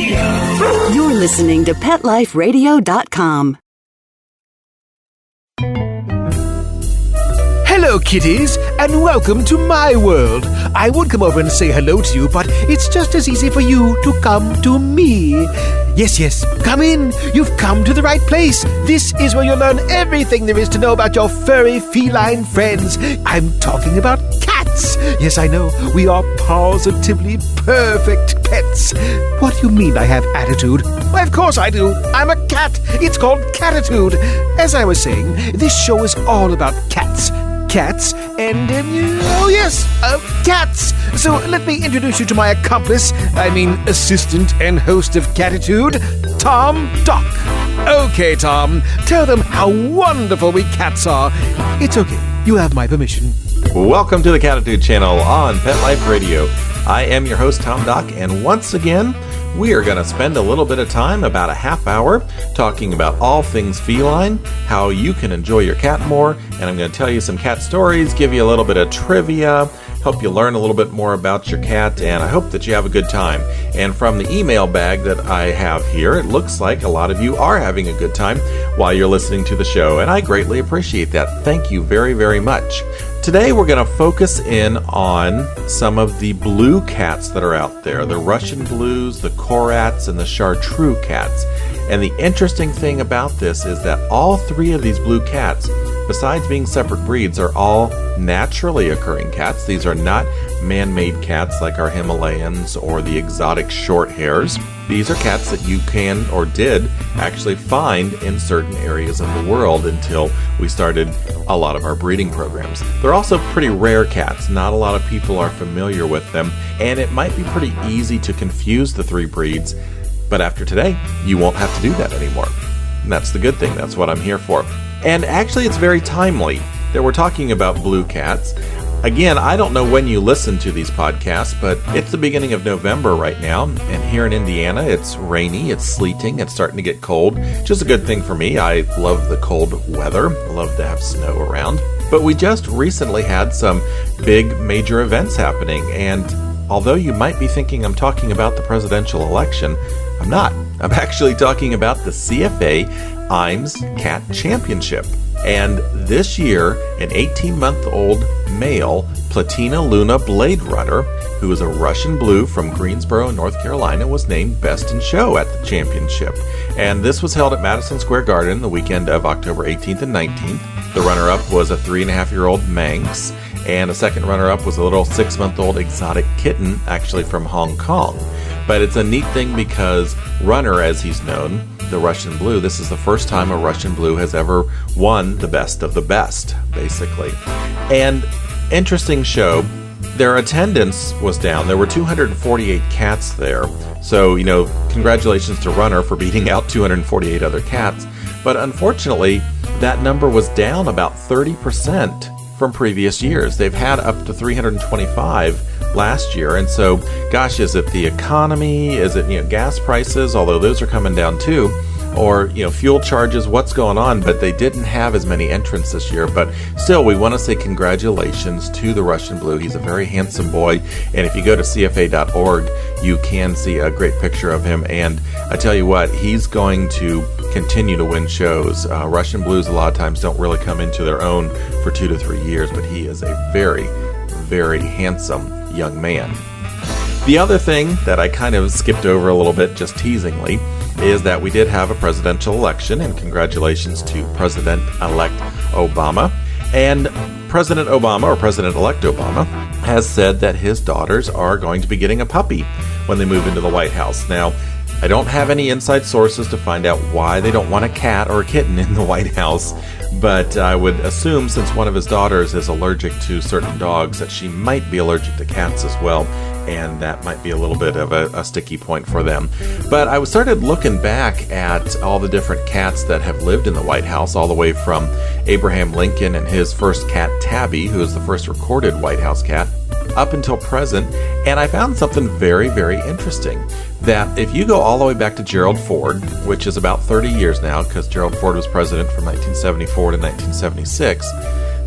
Radio. You're listening to PetLifeRadio.com. Hello, kitties, and welcome to my world. I would come over and say hello to you, but it's just as easy for you to come to me. Yes, come in. You've come to the right place. This is where you'll learn everything there is to know about your furry feline friends. I'm talking about cats. Yes, I know, we are positively perfect pets. What do you mean I have attitude? Why, of course I do. I'm a cat. It's called Cattitude. As I was saying, this show is all about cats. Cats and, cats. So let me introduce you to my assistant and host of Cattitude, Tom Doc. Okay, Tom, tell them how wonderful we cats are. It's okay. You have my permission. Welcome to the Cattitude channel on Pet Life Radio. I am your host, Tom Doc, and once again, we are going to spend a little bit of time, about a half hour, talking about all things feline, how you can enjoy your cat more, and I'm going to tell you some cat stories, give you a little bit of trivia, help you learn a little bit more about your cat, and I hope that you have a good time. And from the email bag that I have here, it looks like a lot of you are having a good time while you're listening to the show, and I greatly appreciate that. Thank you very, very much. Today we're going to focus in on some of the blue cats that are out there, the Russian blues, the Korats, and the Chartreux cats. And the interesting thing about this is that all three of these blue cats, besides being separate breeds, are all naturally occurring cats. These are not man-made cats like our Himalayans or the exotic short hairs. These are cats that you can or did actually find in certain areas of the world until we started a lot of our breeding programs. They're also pretty rare cats. Not a lot of people are familiar with them, and it might be pretty easy to confuse the three breeds, but after today, you won't have to do that anymore. And that's the good thing. That's what I'm here for. And actually, it's very timely that we're talking about blue cats. Again, I don't know when you listen to these podcasts, but it's the beginning of November right now, and here in Indiana, it's rainy, it's sleeting, it's starting to get cold, which is a good thing for me. I love the cold weather, I love to have snow around. But we just recently had some big major events happening, and although you might be thinking I'm talking about the presidential election, I'm not. I'm actually talking about the CFA IMS Cat Championship. And this year, an 18-month-old male Platina Luna Blade Runner, who is a Russian blue from Greensboro, North Carolina, was named Best in Show at the championship. And this was held at Madison Square Garden the weekend of October 18th and 19th. The runner-up was a 3.5-year-old Manx, and a second runner-up was a little 6-month-old exotic kitten, actually from Hong Kong. But it's a neat thing because Runner, as he's known, the Russian blue, this is the first time a Russian blue has ever won the best of the best, basically. And interesting show, their attendance was down. There were 248 cats there. So, congratulations to Runner for beating out 248 other cats. But unfortunately, that number was down about 30% from previous years. They've had up to 325 last year, and so, gosh, is it the economy? Is it gas prices? Although those are coming down too, or fuel charges. What's going on? But they didn't have as many entrants this year. But still, we want to say congratulations to the Russian blue. He's a very handsome boy, and if you go to CFA.org, you can see a great picture of him. And I tell you what, he's going to continue to win shows. Russian blues a lot of times don't really come into their own for 2 to 3 years, but he is a very, very handsome young man. The other thing that I kind of skipped over a little bit, just teasingly, is that we did have a presidential election, and congratulations to President-elect Obama. And President Obama, or President-elect Obama, has said that his daughters are going to be getting a puppy when they move into the White House. Now, I don't have any inside sources to find out why they don't want a cat or a kitten in the White House, but I would assume since one of his daughters is allergic to certain dogs that she might be allergic to cats as well, and that might be a little bit of a sticky point for them. But I started looking back at all the different cats that have lived in the White House, all the way from Abraham Lincoln and his first cat, Tabby, who is the first recorded White House cat, up until present, and I found something very, very interesting. That if you go all the way back to Gerald Ford, which is about 30 years now, because Gerald Ford was president from 1974 to 1976,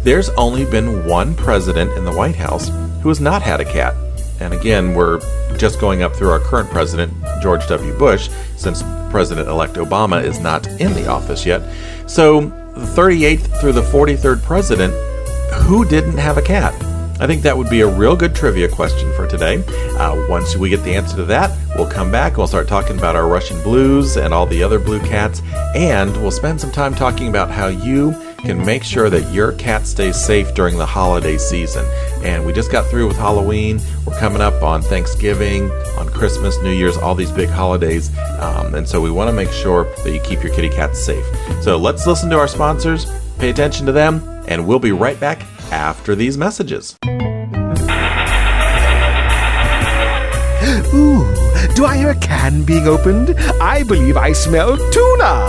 there's only been one president in the White House who has not had a cat. And again, we're just going up through our current president, George W. Bush, since President-elect Obama is not in the office yet. So, the 38th through the 43rd president, who didn't have a cat? I think that would be a real good trivia question for today. Once we get the answer to that, we'll come back. We'll start talking about our Russian blues and all the other blue cats. And we'll spend some time talking about how you can make sure that your cat stays safe during the holiday season. And we just got through with Halloween. We're coming up on Thanksgiving, on Christmas, New Year's, all these big holidays. And so we want to make sure that you keep your kitty cats safe. So let's listen to our sponsors, pay attention to them, and we'll be right back after these messages. Ooh, do I hear a can being opened? I believe I smell tuna.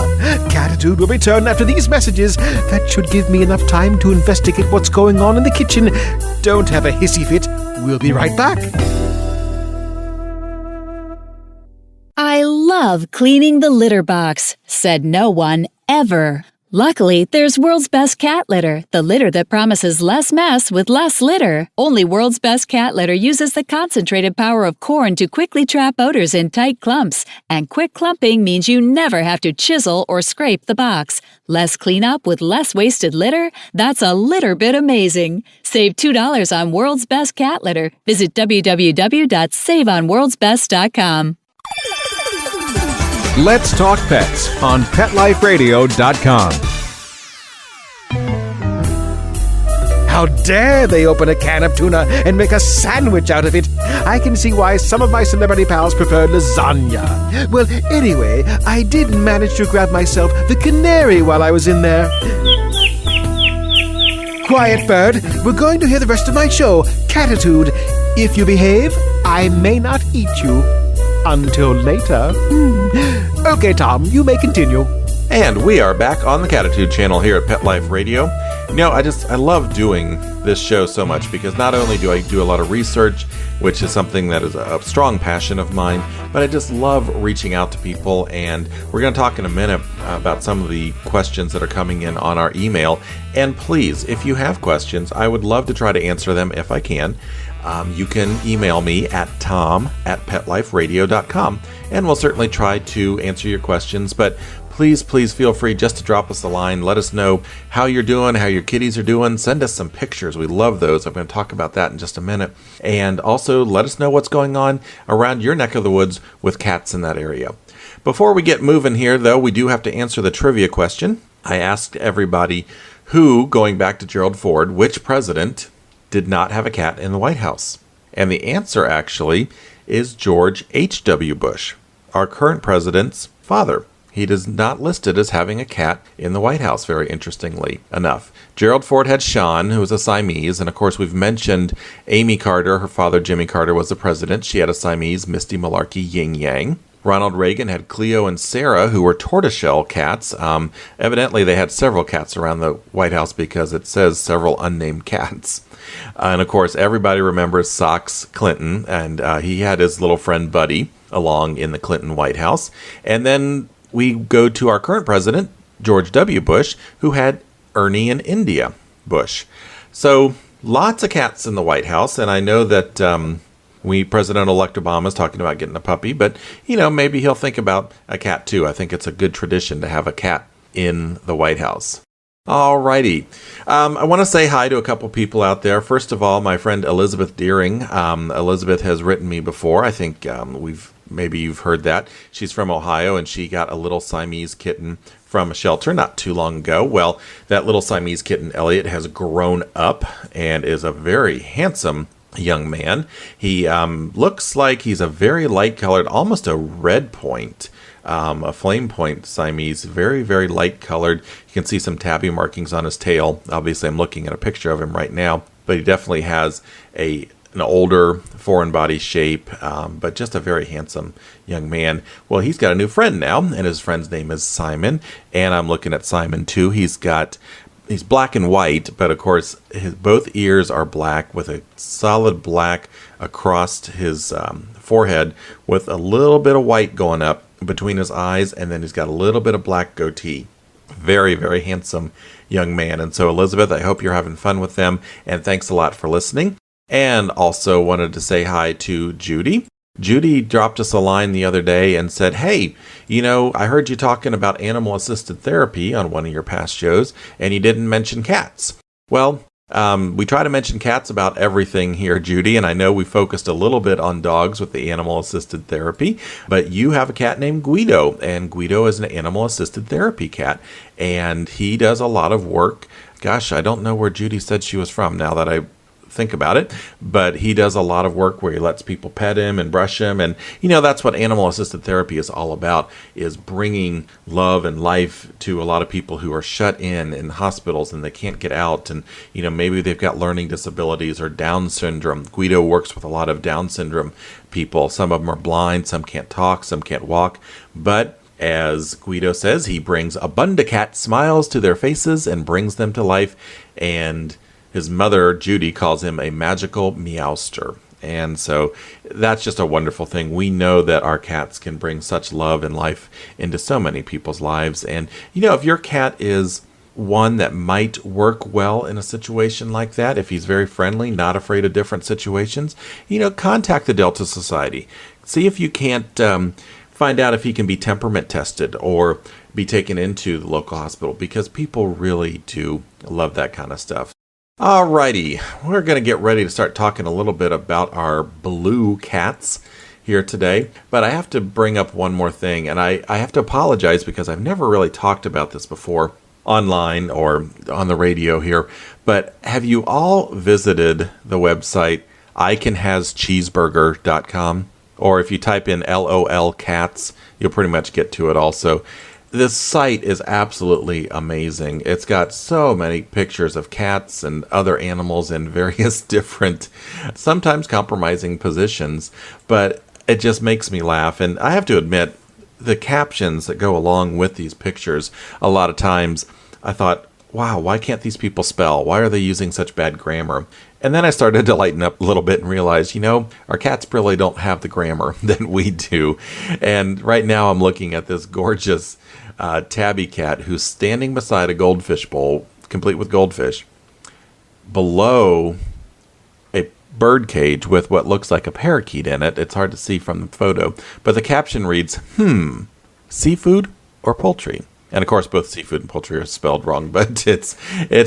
Cattitude will return after these messages. That should give me enough time to investigate what's going on in the kitchen. Don't have a hissy fit. We'll be right back. I love cleaning the litter box, said no one ever. Luckily, there's World's Best Cat Litter, the litter that promises less mess with less litter. Only World's Best Cat Litter uses the concentrated power of corn to quickly trap odors in tight clumps. And quick clumping means you never have to chisel or scrape the box. Less cleanup with less wasted litter? That's a litter bit amazing. Save $2 on World's Best Cat Litter. Visit www.saveonworldsbest.com. Let's Talk Pets on PetLifeRadio.com. How dare they open a can of tuna and make a sandwich out of it? I can see why some of my celebrity pals prefer lasagna. Well, anyway, I did manage to grab myself the canary while I was in there. Quiet, bird. We're going to hear the rest of my show, Cattitude. If you behave, I may not eat you. Until later. Okay, Tom, you may continue. And we are back on the Cattitude channel here at Pet Life Radio. You know, I love doing this show so much because not only do I do a lot of research, which is something that is a strong passion of mine, but I just love reaching out to people. And we're going to talk in a minute about some of the questions that are coming in on our email. And please, if you have questions, I would love to try to answer them if I can. You can email me at tom@petliferadio.com, and we'll certainly try to answer your questions. But please feel free just to drop us a line. Let us know how you're doing, how your kitties are doing. Send us some pictures. We love those. I'm going to talk about that in just a minute. And also let us know what's going on around your neck of the woods with cats in that area. Before we get moving here, though, we do have to answer the trivia question. I asked everybody who, going back to Gerald Ford, which president did not have a cat in the White House? And the answer actually is George H.W. Bush, our current president's father. He is not listed as having a cat in the White House, very interestingly enough. Gerald Ford had Sean, who was a Siamese, and of course we've mentioned Amy Carter. Her father, Jimmy Carter, was the president. She had a Siamese, Misty Malarkey Yin Yang. Ronald Reagan had Cleo and Sarah, who were tortoiseshell cats. Evidently, they had several cats around the White House because it says several unnamed cats. And of course, everybody remembers Sox Clinton, and he had his little friend Buddy along in the Clinton White House. And then we go to our current president, George W. Bush, who had Ernie and India Bush. So lots of cats in the White House, and I know that President-elect Obama is talking about getting a puppy, but, you know, maybe he'll think about a cat too. I think it's a good tradition to have a cat in the White House. Alrighty. I want to say hi to a couple people out there. First of all, my friend Elizabeth Deering. Elizabeth has written me before. I think maybe you've heard that. She's from Ohio, and she got a little Siamese kitten from a shelter not too long ago. Well, that little Siamese kitten, Elliot, has grown up and is a very handsome young man. He looks like he's a very light-colored, almost a red point, a flame point Siamese, very, very light-colored. You can see some tabby markings on his tail. Obviously, I'm looking at a picture of him right now, but he definitely has an older foreign body shape, but just a very handsome young man. Well, he's got a new friend now, and his friend's name is Simon, and I'm looking at Simon too. He's black and white, but of course both ears are black with a solid black across his forehead with a little bit of white going up between his eyes, and then he's got a little bit of black goatee. Very, very handsome young man. And so, Elizabeth, I hope you're having fun with them, and thanks a lot for listening. And also wanted to say hi to Judy. Judy dropped us a line the other day and said, hey, I heard you talking about animal-assisted therapy on one of your past shows, and you didn't mention cats. Well, we try to mention cats about everything here, Judy, and I know we focused a little bit on dogs with the animal-assisted therapy, but you have a cat named Guido, and Guido is an animal-assisted therapy cat, and he does a lot of work. Gosh, I don't know where Judy said she was from now that I think about it, but he does a lot of work where he lets people pet him and brush him, and that's what animal assisted therapy is all about, is bringing love and life to a lot of people who are shut in hospitals and they can't get out, and maybe they've got learning disabilities or Down syndrome. Guido works with a lot of Down syndrome people. Some of them are blind, some can't talk, some can't walk, but as Guido says, he brings abundacat smiles to their faces and brings them to life, and his mother, Judy, calls him a magical meowster. And so that's just a wonderful thing. We know that our cats can bring such love and life into so many people's lives. And, if your cat is one that might work well in a situation like that, if he's very friendly, not afraid of different situations, contact the Delta Society. See if you can't find out if he can be temperament tested or be taken into the local hospital, because people really do love that kind of stuff. Alrighty, we're going to get ready to start talking a little bit about our blue cats here today, but I have to bring up one more thing, and I have to apologize because I've never really talked about this before online or on the radio here, but have you all visited the website icanhascheeseburger.com? Or if you type in LOL cats, you'll pretty much get to it also. This site is absolutely amazing. It's got so many pictures of cats and other animals in various different, sometimes compromising positions, but it just makes me laugh. And I have to admit, the captions that go along with these pictures, a lot of times I thought, wow, why can't these people spell? Why are they using such bad grammar? And then I started to lighten up a little bit and realize, our cats really don't have the grammar that we do. And right now I'm looking at this gorgeous tabby cat who's standing beside a goldfish bowl, complete with goldfish, below a bird cage with what looks like a parakeet in it. It's hard to see from the photo, but the caption reads, seafood or poultry? And of course, both seafood and poultry are spelled wrong, but it's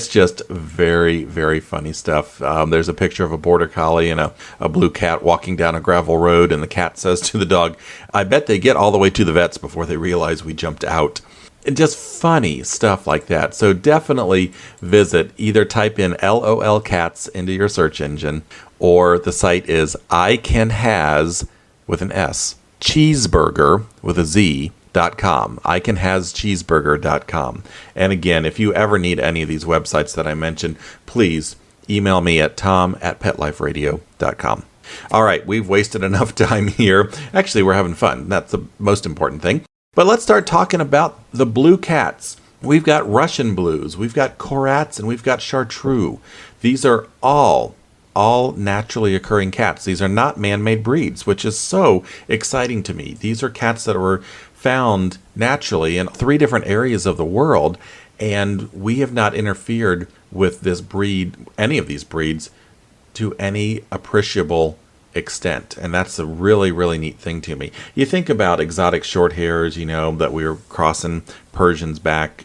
just very, very funny stuff. There's a picture of a border collie and a blue cat walking down a gravel road, and the cat says to the dog, I bet they get all the way to the vets before they realize we jumped out. And just funny stuff like that. So definitely visit, either type in LOL cats into your search engine, or the site is icanhas with an S, cheeseburger with a Z, .com, icanhascheeseburger.com. And again, if you ever need any of these websites that I mentioned, please email me at tom@petliferadio.com. All right, we've wasted enough time here. Actually, we're having fun. That's the most important thing. But let's start talking about the blue cats. We've got Russian blues, we've got Korats, and we've got Chartreux. These are all naturally occurring cats. These are not man-made breeds, which is so exciting to me. These are cats that were found naturally in 3 different areas of the world, and we have not interfered with this breed, any of these breeds, to any appreciable extent. And that's a really, really neat thing to me. You think about exotic short hairs, that we were crossing Persians back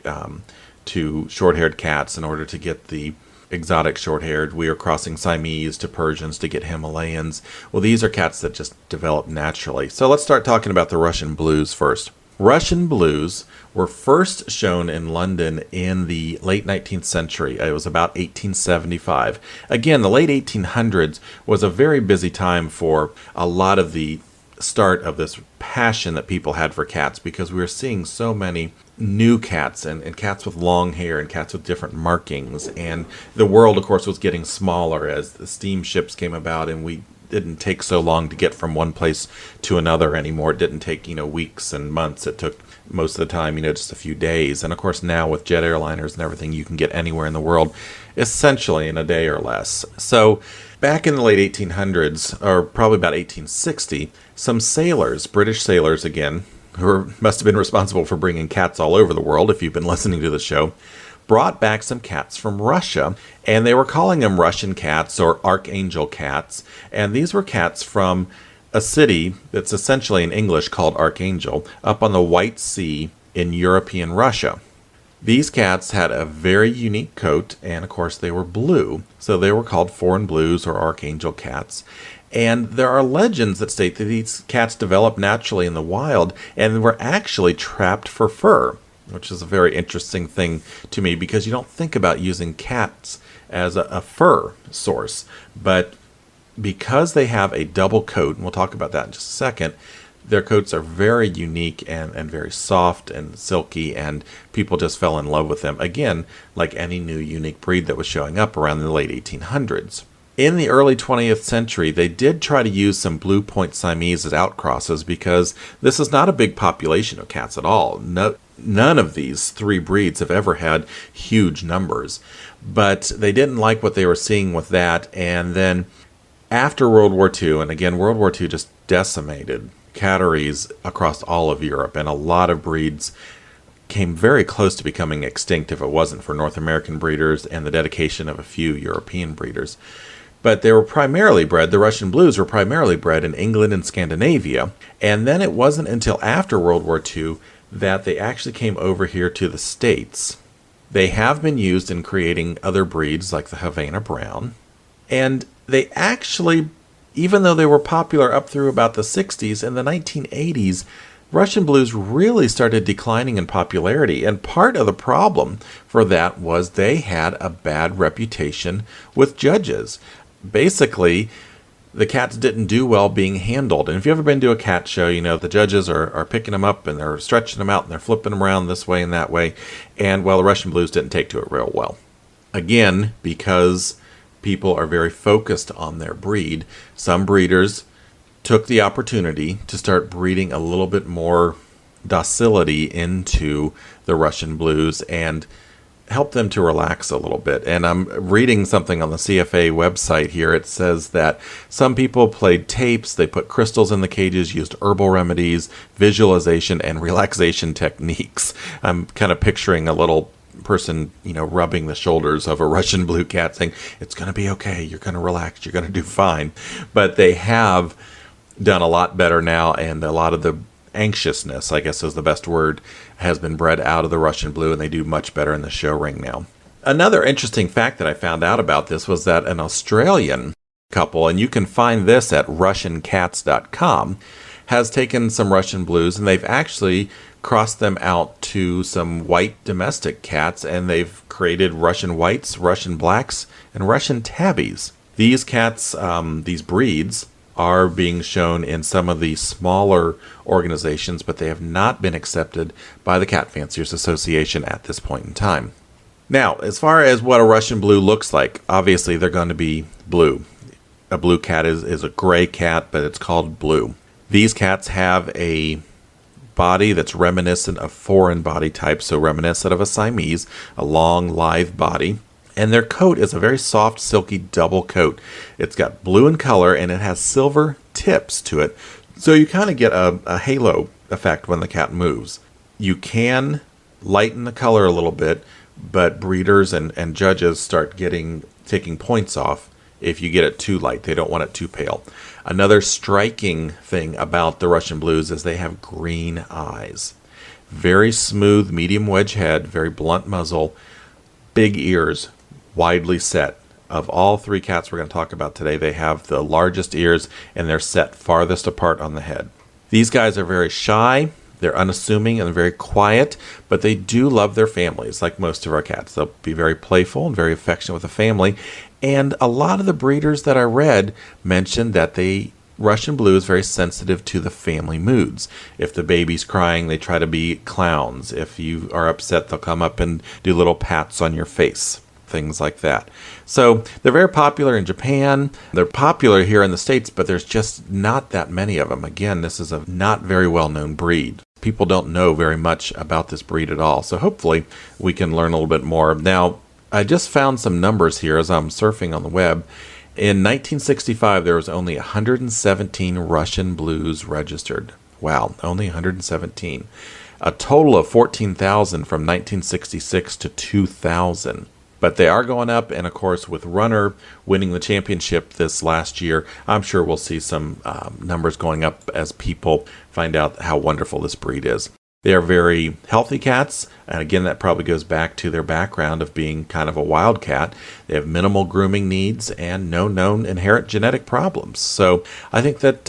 to short-haired cats in order to get the exotic short-haired. We are crossing Siamese to Persians to get Himalayans. Well, these are cats that just develop naturally. So let's start talking about the Russian blues first. Russian blues were first shown in London in the late 19th century. It was about 1875. Again, the late 1800s was a very busy time for a lot of the start of this passion that people had for cats, because we were seeing so many new cats and cats with long hair and cats with different markings. And the world, of course, was getting smaller as the steamships came about, and we didn't take so long to get from one place to another anymore. It didn't take, weeks and months. It took most of the time, just a few days. And of course, now with jet airliners and everything, you can get anywhere in the world essentially in a day or less. So back in the late 1800s, or probably about 1860, some sailors, British sailors again, who must have been responsible for bringing cats all over the world, if you've been listening to the show, brought back some cats from Russia, and they were calling them Russian cats or archangel cats. And these were cats from a city that's essentially in English called Archangel, up on the White Sea in European Russia. These cats had a very unique coat, and of course they were blue, so they were called foreign blues or archangel cats. And there are legends that state that these cats developed naturally in the wild and were actually trapped for fur, which is a very interesting thing to me because you don't think about using cats as a fur source. But because they have a double coat, and we'll talk about that in just a second, their coats are very unique and very soft and silky, and people just fell in love with them, again, like any new unique breed that was showing up around the late 1800s. In the early 20th century, they did try to use some blue point Siamese as outcrosses because this is not a big population of cats at all. None of these three breeds have ever had huge numbers, but they didn't like what they were seeing with that. And then after World War II, and again, World War II just decimated catteries across all of Europe, and a lot of breeds came very close to becoming extinct if it wasn't for North American breeders and the dedication of a few European breeders. But they were primarily bred, the Russian blues were primarily bred in England and Scandinavia. And then it wasn't until after World War II that they actually came over here to the States. They have been used in creating other breeds like the Havana Brown. And they actually, even though they were popular up through about the 60s, in the 1980s, Russian blues really started declining in popularity. And part of the problem for that was they had a bad reputation with judges. Basically, the cats didn't do well being handled. And if you've ever been to a cat show, you know the judges are picking them up and they're stretching them out and they're flipping them around this way and that way. And well, the Russian blues didn't take to it real well. Again, because people are very focused on their breed, some breeders took the opportunity to start breeding a little bit more docility into the Russian blues and help them to relax a little bit. And I'm reading something on the CFA website here. It says that some people played tapes, they put crystals in the cages, used herbal remedies, visualization, and relaxation techniques. I'm kind of picturing a little person, rubbing the shoulders of a Russian blue cat saying, it's going to be okay, you're going to relax, you're going to do fine. But they have done a lot better now, and a lot of the anxiousness, I guess is the best word, has been bred out of the Russian blue, and they do much better in the show ring now. Another interesting fact that I found out about this was that an Australian couple, and you can find this at russiancats.com, has taken some Russian blues and they've actually crossed them out to some white domestic cats, and they've created Russian whites, Russian blacks, and Russian tabbies. These cats, these breeds, are being shown in some of the smaller organizations, but they have not been accepted by the Cat Fanciers Association at this point in time. Now, as far as what a Russian blue looks like, obviously they're going to be blue. A blue cat is a gray cat, but it's called blue. These cats have a body that's reminiscent of foreign body types, so reminiscent of a Siamese, a long, lithe body. And their coat is a very soft, silky double coat. It's got blue in color, and it has silver tips to it. So you kind of get a halo effect when the cat moves. You can lighten the color a little bit, but breeders and judges start taking points off if you get it too light. They don't want it too pale. Another striking thing about the Russian blues is they have green eyes. Very smooth, medium wedge head, very blunt muzzle, big ears, widely set. Of all three cats we're going to talk about today, they have the largest ears, and they're set farthest apart on the head. These guys are very shy, they're unassuming, and very quiet, but they do love their families, like most of our cats. They'll be very playful and very affectionate with the family, and a lot of the breeders that I read mentioned that Russian blue is very sensitive to the family moods. If the baby's crying, they try to be clowns. If you are upset, they'll come up and do little pats on your face. Things like that. So they're very popular in Japan. They're popular here in the States, but there's just not that many of them. Again, this is a not very well-known breed. People don't know very much about this breed at all. So hopefully we can learn a little bit more. Now, I just found some numbers here as I'm surfing on the web. In 1965, there was only 117 Russian blues registered. Wow, only 117. a total of 14,000 from 1966 to 2000. But they are going up, and of course, with Runner winning the championship this last year, I'm sure we'll see some numbers going up as people find out how wonderful this breed is. They are very healthy cats, and again, that probably goes back to their background of being kind of a wild cat. They have minimal grooming needs and no known inherent genetic problems. So I think that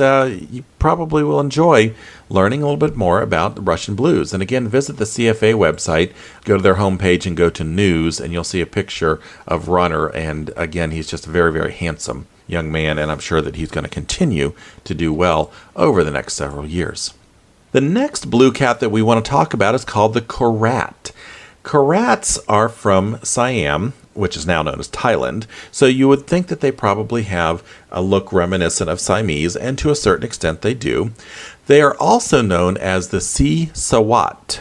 you probably will enjoy learning a little bit more about the Russian Blues. And again, visit the CFA website, go to their homepage and go to news, and you'll see a picture of Runner. And again, he's just a very, very handsome young man, and I'm sure that he's going to continue to do well over the next several years. The next blue cat that we want to talk about is called the Korat. Korats are from Siam, which is now known as Thailand, so you would think that they probably have a look reminiscent of Siamese, and to a certain extent they do. They are also known as the sea sawat,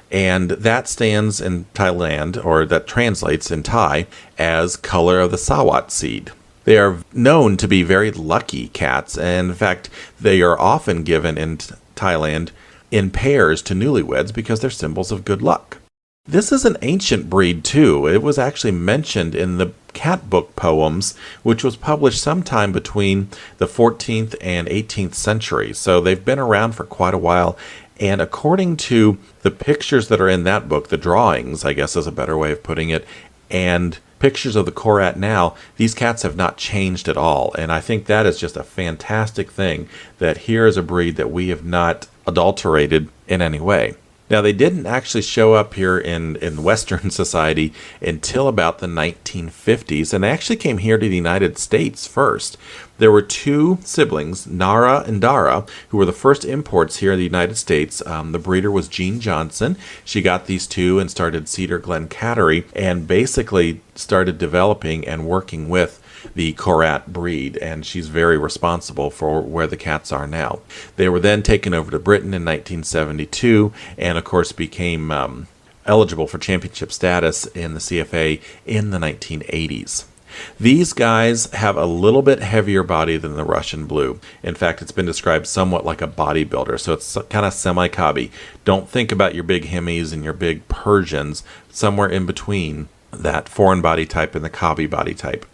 and that stands in Thailand, or that translates in Thai, as color of the sawat seed. They are known to be very lucky cats, and in fact, they are often given in Thailand in pairs to newlyweds because they're symbols of good luck. This is an ancient breed too. It was actually mentioned in the Cat Book Poems, which was published sometime between the 14th and 18th century. So they've been around for quite a while. And according to the pictures that are in that book, the drawings, I guess is a better way of putting it, and pictures of the Korat now, these cats have not changed at all. And I think that is just a fantastic thing, that here is a breed that we have not adulterated in any way. Now, they didn't actually show up here in Western society until about the 1950s, and they actually came here to the United States first. There were two siblings, Nara and Dara, who were the first imports here in the United States. The breeder was Jean Johnson. She got these two and started Cedar Glen Cattery, and basically started developing and working with the Korat breed, and she's very responsible for where the cats are now. They were then taken over to Britain in 1972, and of course became eligible for championship status in the CFA in the 1980s. These guys have a little bit heavier body than the Russian Blue. In fact, it's been described somewhat like a bodybuilder, so it's kind of semi-cobby. Don't think about your big Hemis and your big Persians, somewhere in between that foreign body type and the cobby body type.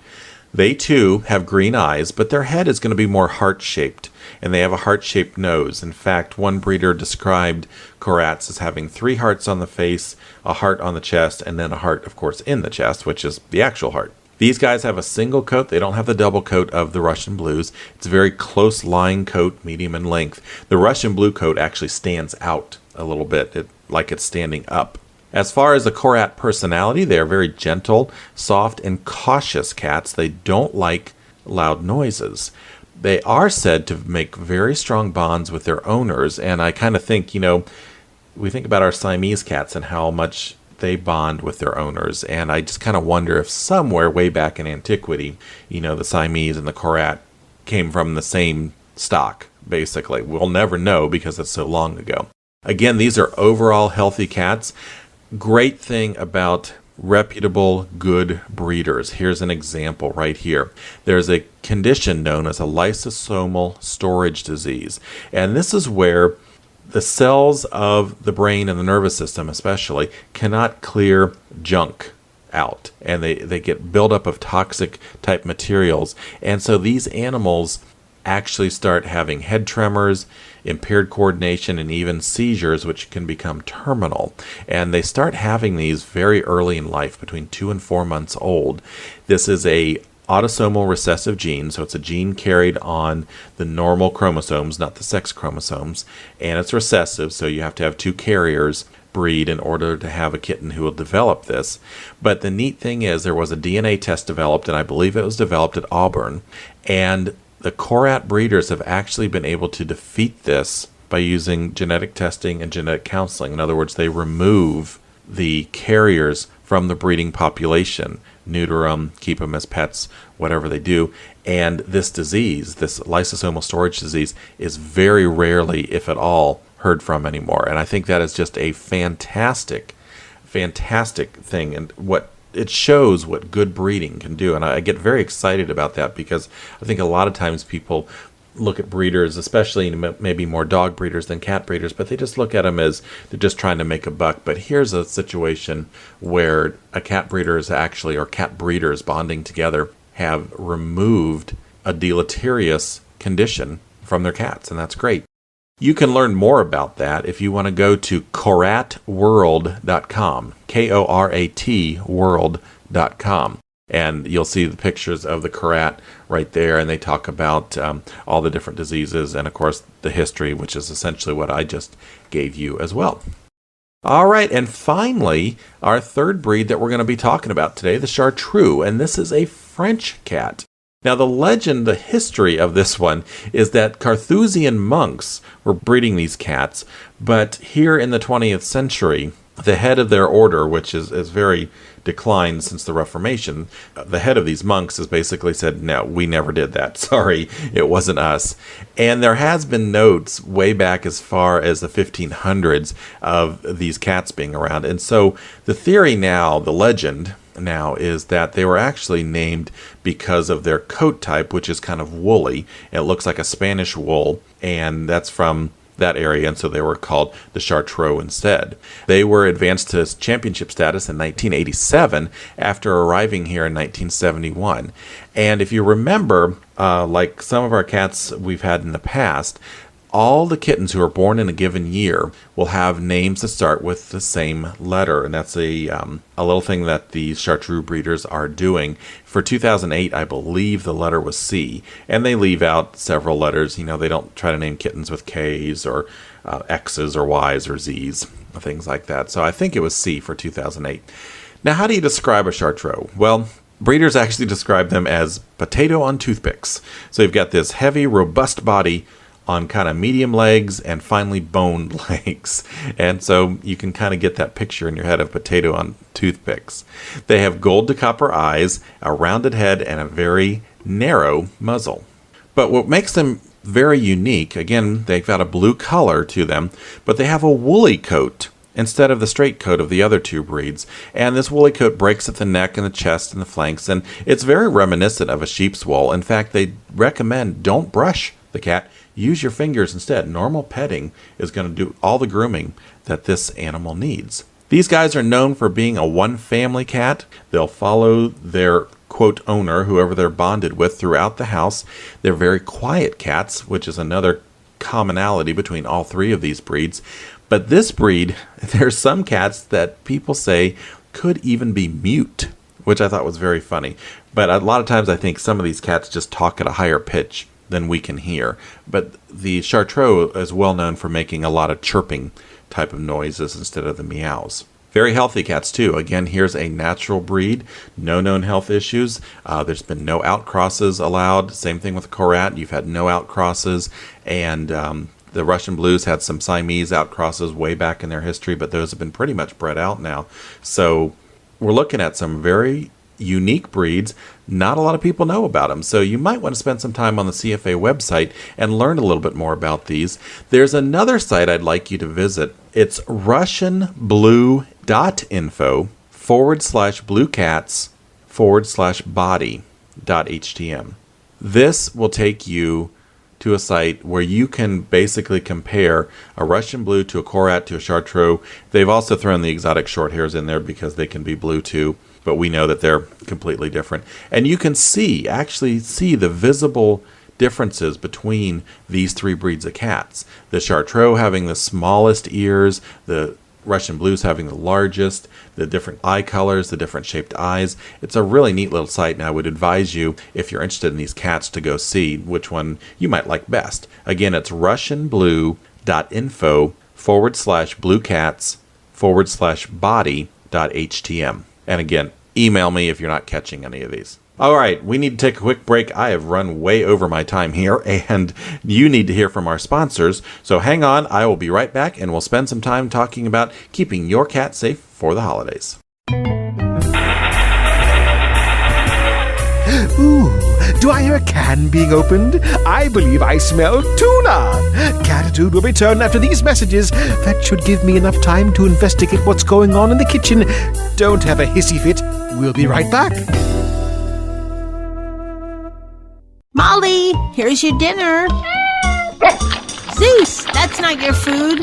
They too have green eyes, but their head is going to be more heart-shaped, and they have a heart-shaped nose. In fact, one breeder described Korats as having 3 hearts on the face, a heart on the chest, and then a heart, of course, in the chest, which is the actual heart. These guys have a single coat. They don't have the double coat of the Russian Blues. It's a very close line coat, medium in length. The Russian Blue coat actually stands out a little bit, like it's standing up. As far as the Korat personality, they are very gentle, soft, and cautious cats. They don't like loud noises. They are said to make very strong bonds with their owners, and I kind of think, we think about our Siamese cats and how much they bond with their owners, and I just kind of wonder if somewhere way back in antiquity, the Siamese and the Korat came from the same stock, basically. We'll never know because it's so long ago. Again, these are overall healthy cats. Great thing about reputable, good breeders. Here's an example right here. There's a condition known as a lysosomal storage disease, and this is where the cells of the brain and the nervous system especially cannot clear junk out, and they get buildup of toxic type materials, and so these animals actually start having head tremors, impaired coordination, and even seizures, which can become terminal. And they start having these very early in life, between 2 and 4 months old. This is a autosomal recessive gene, so it's a gene carried on the normal chromosomes, not the sex chromosomes, and it's recessive, so you have to have 2 carriers breed in order to have a kitten who will develop this. But the neat thing is there was a DNA test developed, and I believe it was developed at Auburn, and the Korat breeders have actually been able to defeat this by using genetic testing and genetic counseling. In other words, they remove the carriers from the breeding population, neuter them, keep them as pets, whatever they do. And this disease, this lysosomal storage disease, is very rarely, if at all, heard from anymore. And I think that is just a fantastic thing, and it shows what good breeding can do. And I get very excited about that because I think a lot of times people look at breeders, especially maybe more dog breeders than cat breeders, but they just look at them as they're just trying to make a buck. But here's a situation where a cat breeder is actually, or cat breeders bonding together, have removed a deleterious condition from their cats, and that's great. You can learn more about that if you want to go to koratworld.com, Korat world.com. And you'll see the pictures of the Korat right there, and they talk about all the different diseases and, of course, the history, which is essentially what I just gave you as well. All right, and finally, our third breed that we're going to be talking about today, the Chartreux, and this is a French cat. Now, the legend, the history of this one is that Carthusian monks were breeding these cats, but here in the 20th century, the head of their order, which is very declined since the Reformation, the head of these monks has basically said, no, we never did that. Sorry, it wasn't us. And there has been notes way back as far as the 1500s of these cats being around. And so the theory now, the legend now, is that they were actually named because of their coat type, which is kind of woolly. It looks like a Spanish wool, and that's from that area, and so they were called the Chartreux instead. They were advanced to championship status in 1987 after arriving here in 1971. And if you remember, like some of our cats we've had in the past, all the kittens who are born in a given year will have names that start with the same letter, and that's a little thing that the Chartreux breeders are doing. For 2008, I believe the letter was C, and they leave out several letters. You know, they don't try to name kittens with K's or X's or Y's or Z's, things like that. So I think it was C for 2008. Now, how do you describe a Chartreux? Well, breeders actually describe them as potato on toothpicks. So you've got this heavy, robust body on kind of medium legs and finely boned legs. And so you can kind of get that picture in your head of potato on toothpicks. They have gold to copper eyes, a rounded head, and a very narrow muzzle. But what makes them very unique, again, they've got a blue color to them, but they have a woolly coat instead of the straight coat of the other two breeds. And this woolly coat breaks at the neck and the chest and the flanks, and it's very reminiscent of a sheep's wool. In fact, they recommend don't brush the cat. Use your fingers instead. Normal petting is going to do all the grooming that this animal needs. These guys are known for being a one-family cat. They'll follow their, quote, owner, whoever they're bonded with, throughout the house. They're very quiet cats, which is another commonality between all three of these breeds. But this breed, there's some cats that people say could even be mute, which I thought was very funny. But a lot of times I think some of these cats just talk at a higher pitch than we can hear. But the Chartreux is well known for making a lot of chirping type of noises instead of the meows. Very healthy cats too. Again, here's a natural breed, no known health issues. There's been no outcrosses allowed. Same thing with Korat. You've had no outcrosses, and the Russian Blues had some Siamese outcrosses way back in their history, but those have been pretty much bred out now. So we're looking at some very unique breeds. Not a lot of people know about them, so you might want to spend some time on the CFA website and learn a little bit more about these. There's another site I'd like you to visit. It's russianblue.info/bluecats/body.htm. This will take you to a site where you can basically compare a Russian Blue to a Korat to a Chartreux. They've also thrown the exotic short hairs in there because they can be blue too, but we know that they're completely different. And you can actually see the visible differences between these three breeds of cats. The Chartreux having the smallest ears, the Russian Blues having the largest, the different eye colors, the different shaped eyes. It's a really neat little site, and I would advise you, if you're interested in these cats, to go see which one you might like best. Again, it's russianblue.info/bluecats/body.htm. And again, email me if you're not catching any of these. All right, we need to take a quick break. I have run way over my time here, and you need to hear from our sponsors. So hang on, I will be right back, and we'll spend some time talking about keeping your cat safe for the holidays. Ooh, do I hear a can being opened? I believe I smell tuna. Cattitude will return after these messages. That should give me enough time to investigate what's going on in the kitchen. Don't have a hissy fit. We'll be right back. Molly, Here's your dinner. Zeus, that's not your food.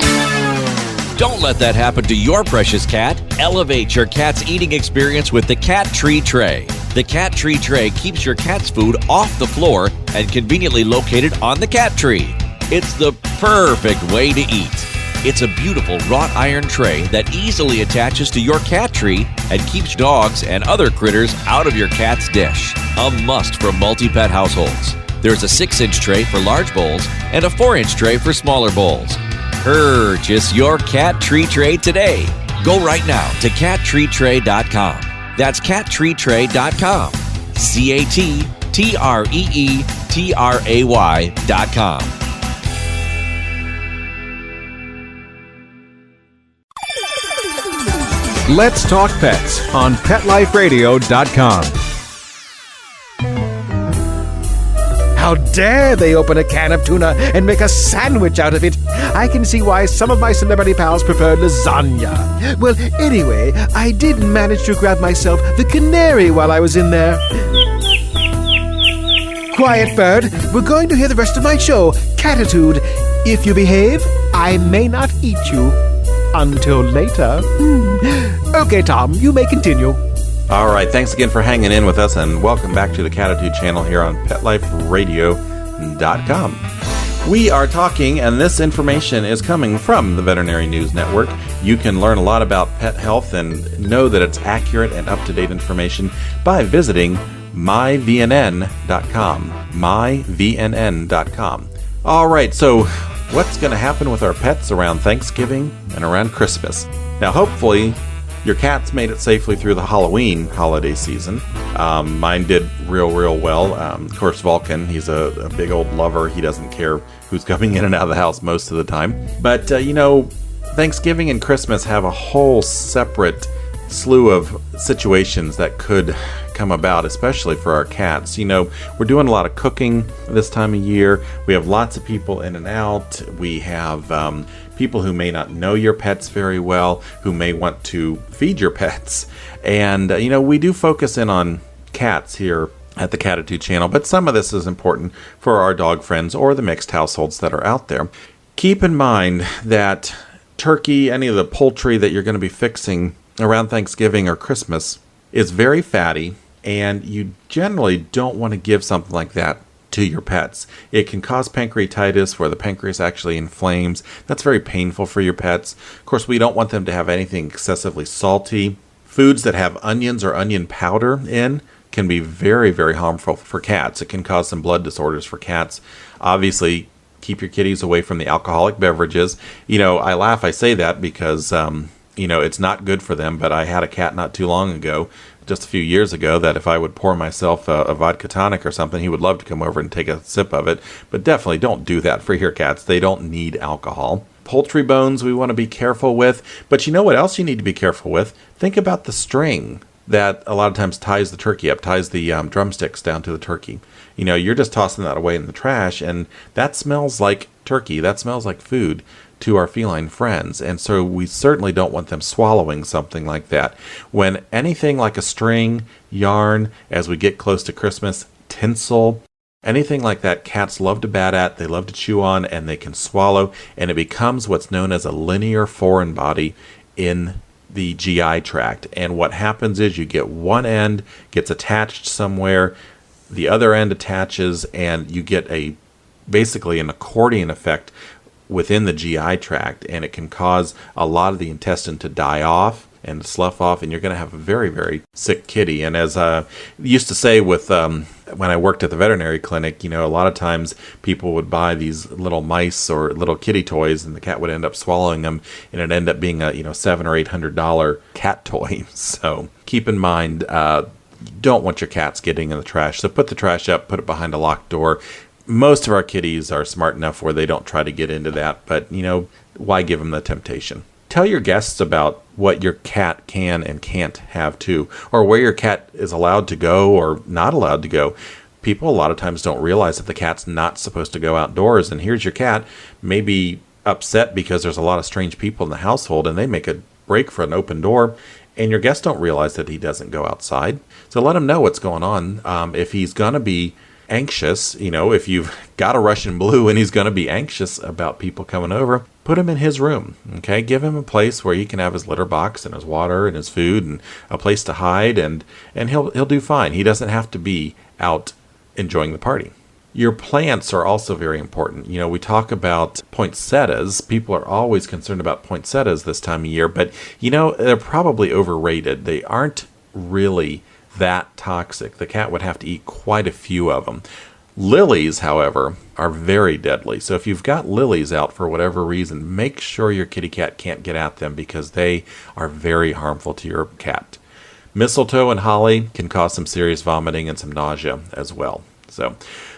Don't let that happen to your precious cat. Elevate your cat's eating experience with the Cat Tree Tray. The Cat Tree Tray keeps your cat's food off the floor and conveniently located on the cat tree. It's the perfect way to eat. It's a beautiful wrought iron tray that easily attaches to your cat tree and keeps dogs and other critters out of your cat's dish. A must for multi-pet households. There's a 6-inch tray for large bowls and a 4-inch tray for smaller bowls. Purchase your Cat Tree Tray today. Go right now to cattreetray.com. That's cattreetray.com. CATTREETRAY.com. Let's Talk Pets on PetLifeRadio.com. How dare they open a can of tuna and make a sandwich out of it? I can see why some of my celebrity pals prefer lasagna. Well, anyway, I did manage to grab myself the canary while I was in there. Quiet, bird. We're going to hear the rest of my show, Cattitude. If you behave, I may not eat you. Until later. Okay, Tom, you may continue. All right, thanks again for hanging in with us, and welcome back to the Cattitude channel here on PetLifeRadio.com. We are talking, and this information is coming from the Veterinary News Network. You can learn a lot about pet health and know that it's accurate and up-to-date information by visiting myvnn.com. myvnn.com. All right, so what's going to happen with our pets around Thanksgiving and around Christmas? Now, hopefully, your cat's made it safely through the Halloween holiday season. Mine did real well. Of course, Vulcan, he's a big old lover. He doesn't care who's coming in and out of the house most of the time. But, Thanksgiving and Christmas have a whole separate slew of situations that could come about, especially for our cats. We're doing a lot of cooking this time of year. We have lots of people in and out. We have people who may not know your pets very well, who may want to feed your pets. And, we do focus in on cats here at the Cattitude channel, but some of this is important for our dog friends or the mixed households that are out there. Keep in mind that turkey, any of the poultry that you're going to be fixing around Thanksgiving or Christmas is very fatty, and you generally don't want to give something like that to your pets. It can cause pancreatitis, where the pancreas actually inflames. That's very painful for your pets. Of course, we don't want them to have anything excessively salty. Foods that have onions or onion powder in can be very, very harmful for cats. It can cause some blood disorders for cats. Obviously, keep your kitties away from the alcoholic beverages. I laugh, I say that because, it's not good for them, but I had a cat not too long ago, just a few years ago, that if I would pour myself a vodka tonic or something, he would love to come over and take a sip of it. But definitely don't do that for your cats. They don't need alcohol. Poultry bones we want to be careful with. But you know what else you need to be careful with? Think about the string that a lot of times ties the turkey up, ties the drumsticks down to the turkey. You're just tossing that away in the trash, and that smells like turkey. That smells like food to our feline friends, and so we certainly don't want them swallowing something like that. When anything like a string, yarn, as we get close to Christmas, tinsel, anything like that, cats love to bat at, they love to chew on, and they can swallow, and it becomes what's known as a linear foreign body in the GI tract. And what happens is you get one end gets attached somewhere, the other end attaches, and you get basically an accordion effect within the GI tract, and it can cause a lot of the intestine to die off and slough off, and you're going to have a very, very sick kitty. And as I used to say with when I worked at the veterinary clinic, a lot of times people would buy these little mice or little kitty toys, and the cat would end up swallowing them, and it'd end up being a $700 or $800 cat toy. So keep in mind, you don't want your cats getting in the trash. So put the trash up, put it behind a locked door. Most of our kitties are smart enough where they don't try to get into that, but, why give them the temptation? Tell your guests about what your cat can and can't have too, or where your cat is allowed to go or not allowed to go. People a lot of times don't realize that the cat's not supposed to go outdoors, and here's your cat maybe upset because there's a lot of strange people in the household, and they make a break for an open door, and your guests don't realize that he doesn't go outside. So let him know what's going on. If he's going to be anxious, if you've got a Russian blue and he's going to be anxious about people coming over, put him in his room, okay? Give him a place where he can have his litter box and his water and his food and a place to hide, and he'll do fine. He doesn't have to be out enjoying the party. Your plants are also very important. We talk about poinsettias. People are always concerned about poinsettias this time of year, but they're probably overrated. They aren't really that toxic. The cat would have to eat quite a few of them. Lilies, however, are very deadly. So if you've got lilies out for whatever reason, make sure your kitty cat can't get at them because they are very harmful to your cat. Mistletoe and holly can cause some serious vomiting and some nausea as well. So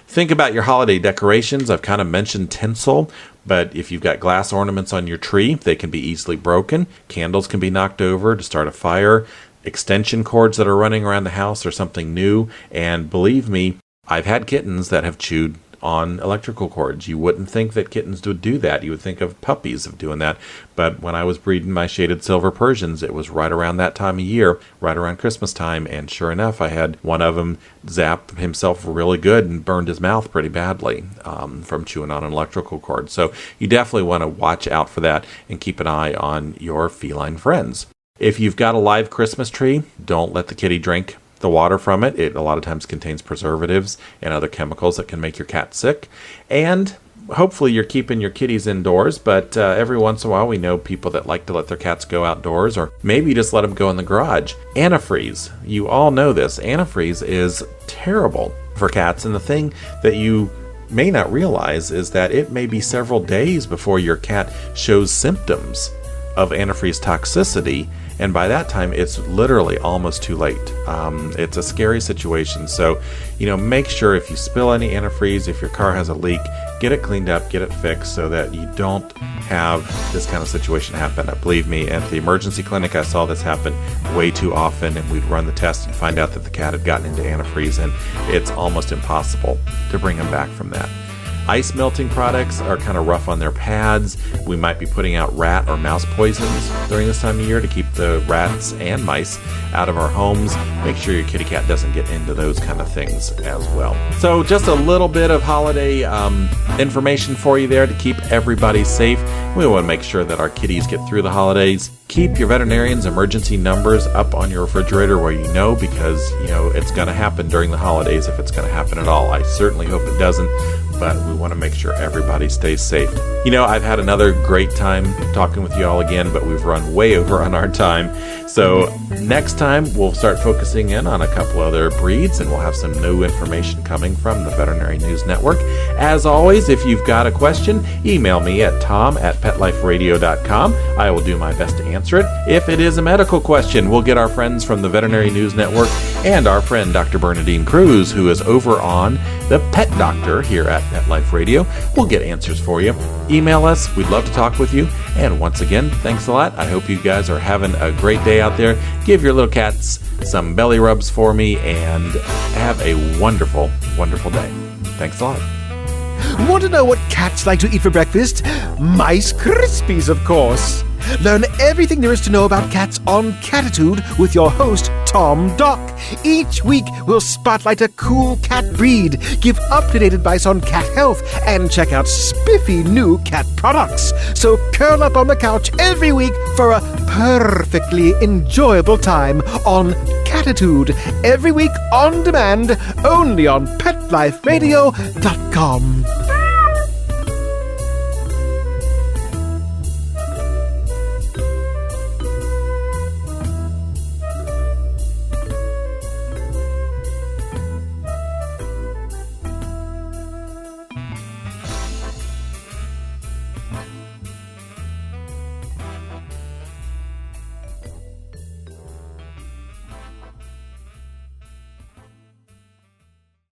think about your holiday decorations. I've kind of mentioned tinsel, but if you've got glass ornaments on your tree, they can be easily broken. Candles can be knocked over to start a fire. Extension cords that are running around the house are something new. And believe me, I've had kittens that have chewed on electrical cords. You wouldn't think that kittens would do that. You would think of puppies of doing that. But when I was breeding my shaded silver Persians, it was right around that time of year, right around Christmas time. And sure enough, I had one of them zap himself really good and burned his mouth pretty badly from chewing on an electrical cord. So you definitely want to watch out for that and keep an eye on your feline friends. If you've got a live Christmas tree, don't let the kitty drink the water from it. It a lot of times contains preservatives and other chemicals that can make your cat sick. And hopefully you're keeping your kitties indoors, but every once in a while we know people that like to let their cats go outdoors, or maybe just let them go in the garage. Antifreeze. You all know this. Antifreeze is terrible for cats, and the thing that you may not realize is that it may be several days before your cat shows symptoms of antifreeze toxicity, and by that time it's literally almost too late. It's a scary situation. So make sure if you spill any antifreeze, if your car has a leak, get it cleaned up, get it fixed so that you don't have this kind of situation happen. Believe me, at the emergency clinic I saw this happen way too often, and we'd run the test and find out that the cat had gotten into antifreeze, and it's almost impossible to bring him back from that. Ice melting products are kind of rough on their pads. We might be putting out rat or mouse poisons during this time of year to keep the rats and mice out of our homes. Make sure your kitty cat doesn't get into those kind of things as well. So just a little bit of holiday information for you there to keep everybody safe. We want to make sure that our kitties get through the holidays. Keep your veterinarian's emergency numbers up on your refrigerator where because it's going to happen during the holidays if it's going to happen at all. I certainly hope it doesn't, but we want to make sure everybody stays safe. I've had another great time talking with you all again, but we've run way over on our time. So next time we'll start focusing in on a couple other breeds, and we'll have some new information coming from the Veterinary News Network. As always, if you've got a question, email me at tom@petliferadio.com. I will do my best to answer it. If it is a medical question, we'll get our friends from the Veterinary News Network and our friend Dr. Bernadine Cruz, who is over on the Pet Doctor here at Pet Life Radio. We'll get answers for you. Email us. We'd love to talk with you. And once again, thanks a lot. I hope you guys are having a great day out there. Give your little cats some belly rubs for me and have a wonderful, wonderful day. Thanks a lot. Want to know what cats like to eat for breakfast? Mice Krispies, of course. Learn everything there is to know about cats on Cattitude with your host, Tom Doc. Each week, we'll spotlight a cool cat breed, give up-to-date advice on cat health, and check out spiffy new cat products. So curl up on the couch every week for a perfectly enjoyable time on Cattitude. Every week on demand, only on PetLifeRadio.com.